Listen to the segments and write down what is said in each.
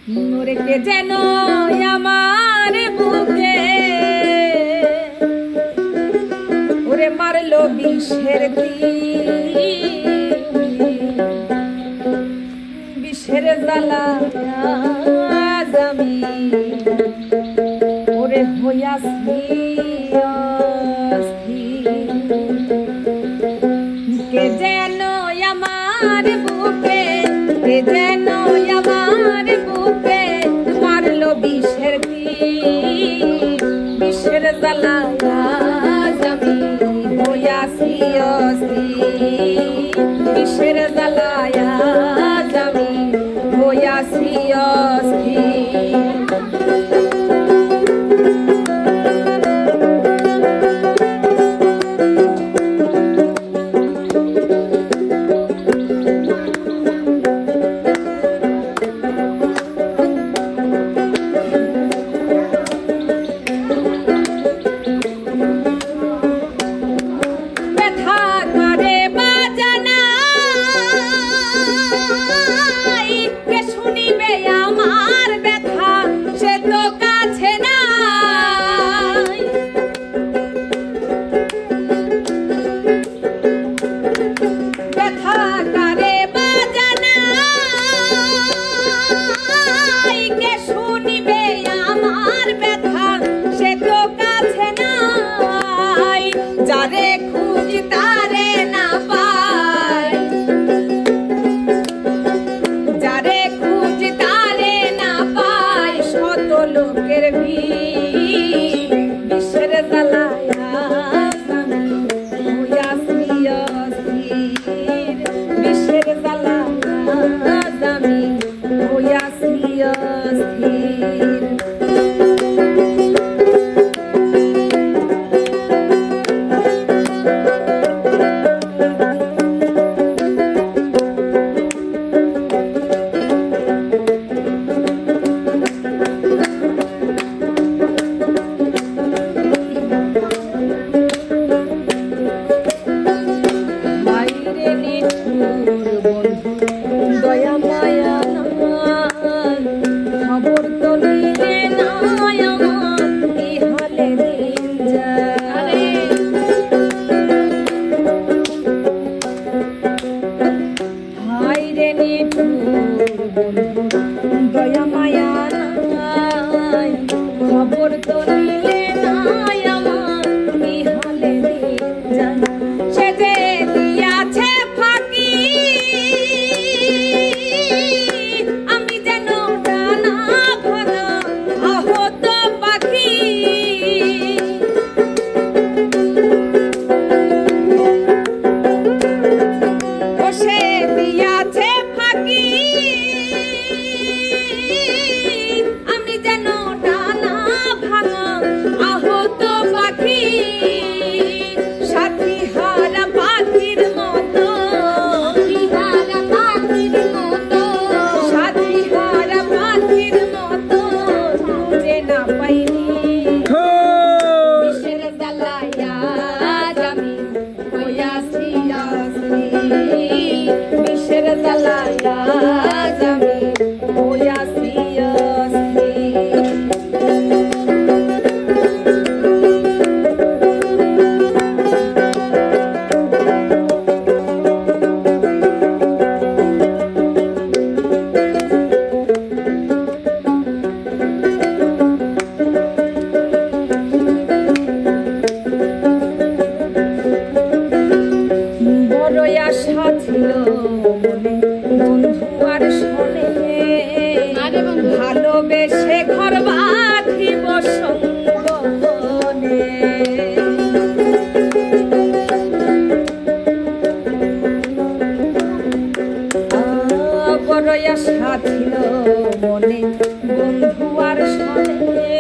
মোরে কে যেন আমার বুকে ওরে মারলো বিষের বিষের জ্বালা আমি ওরে হইয়াছি কে যেন আমার বুকে কে যেন আমার বুকে মারলো বিষের বিষের জ্বালা আমি হইয়াছি বিষের জ্বালা আমি হইয়াছি দয়া মায়া নাই খবর তো নিলে নাই আমার কি হালে জানা সে যে দিয়াছে ফাঁকি আমি যেন ডানা ভাঙা আহত পাখি সে দিয়াছে ফাঁকি ভালোবেসে ঘর বাঁধিব সঙ্গনে বড় আশা ছিল মনে বন্ধু আর সনে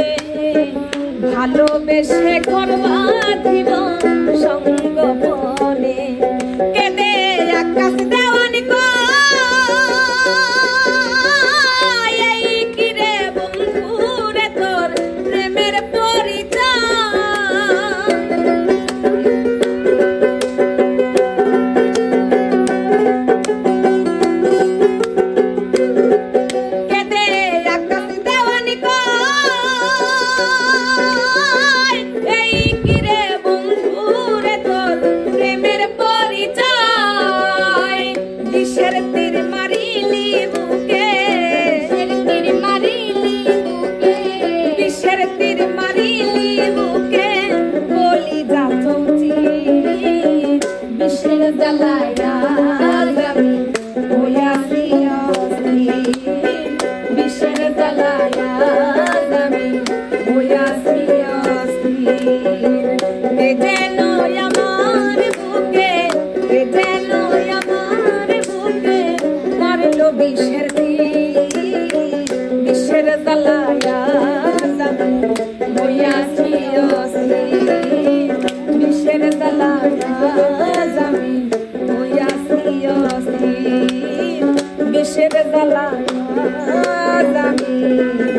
ভালোবেসে ঘর বাঁধিব সঙ্গনে কেঁদে আকাশ দেওয়ান লাগে